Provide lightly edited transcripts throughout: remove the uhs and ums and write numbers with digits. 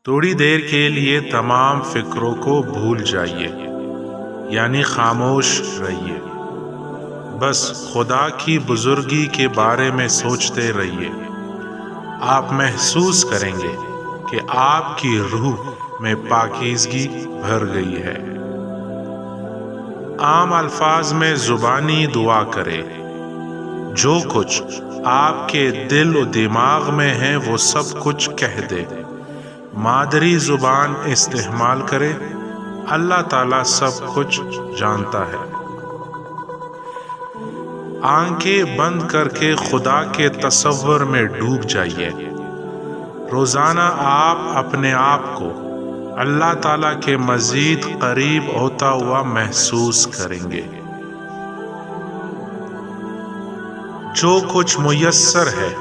تھوڑی دیر کے لیے تمام فکروں کو بھول جائیے، یعنی خاموش رہیے، بس خدا کی بزرگی کے بارے میں سوچتے رہیے۔ آپ محسوس کریں گے کہ آپ کی روح میں پاکیزگی بھر گئی ہے۔ عام الفاظ میں زبانی دعا کرے، جو کچھ آپ کے دل و دماغ میں ہے وہ سب کچھ کہہ دے۔ مادری زبان استعمال کرے، اللہ تعالیٰ سب کچھ جانتا ہے۔ آنکھیں بند کر کے خدا کے تصور میں ڈوب جائیے۔ روزانہ آپ اپنے آپ کو اللہ تعالیٰ کے مزید قریب ہوتا ہوا محسوس کریں گے۔ جو کچھ میسر ہے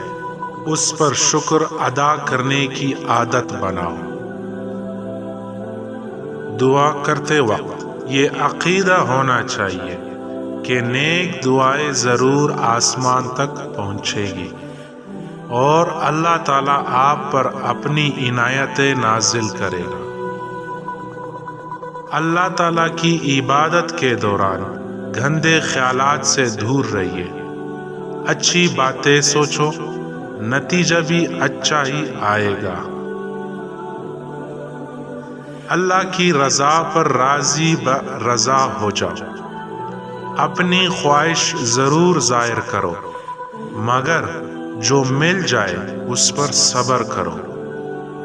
اس پر شکر ادا کرنے کی عادت بناؤ۔ دعا کرتے وقت یہ عقیدہ ہونا چاہیے کہ نیک دعائیں ضرور آسمان تک پہنچے گی اور اللہ تعالیٰ آپ پر اپنی عنایتیں نازل کرے گا۔ اللہ تعالیٰ کی عبادت کے دوران گندے خیالات سے دور رہیے۔ اچھی باتیں سوچو، نتیجہ بھی اچھا ہی آئے گا۔ اللہ کی رضا پر راضی رضا ہو جاؤ۔ اپنی خواہش ضرور ظاہر کرو، مگر جو مل جائے اس پر صبر کرو۔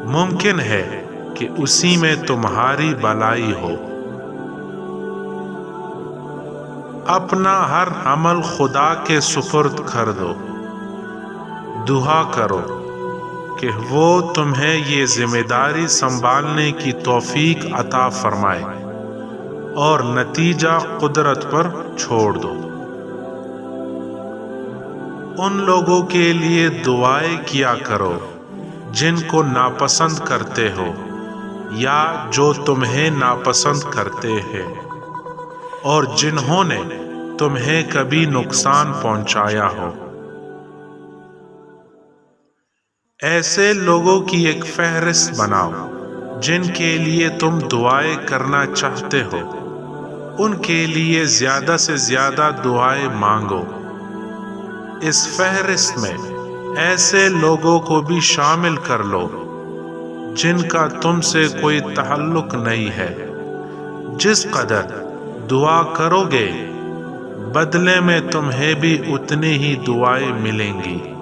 ممکن ہے کہ اسی میں تمہاری بھلائی ہو۔ اپنا ہر عمل خدا کے سپرد کر دو۔ دعا کرو کہ وہ تمہیں یہ ذمہ داری سنبھالنے کی توفیق عطا فرمائے اور نتیجہ قدرت پر چھوڑ دو۔ ان لوگوں کے لیے دعائیں کیا کرو جن کو ناپسند کرتے ہو یا جو تمہیں ناپسند کرتے ہیں اور جنہوں نے تمہیں کبھی نقصان پہنچایا ہو۔ ایسے لوگوں کی ایک فہرست بناؤ جن کے لیے تم دعائیں کرنا چاہتے ہو۔ ان کے لیے زیادہ سے زیادہ دعائیں مانگو۔ اس فہرست میں ایسے لوگوں کو بھی شامل کر لو جن کا تم سے کوئی تعلق نہیں ہے۔ جس قدر دعا کرو گے بدلے میں تمہیں بھی اتنی ہی دعائیں ملیں گی۔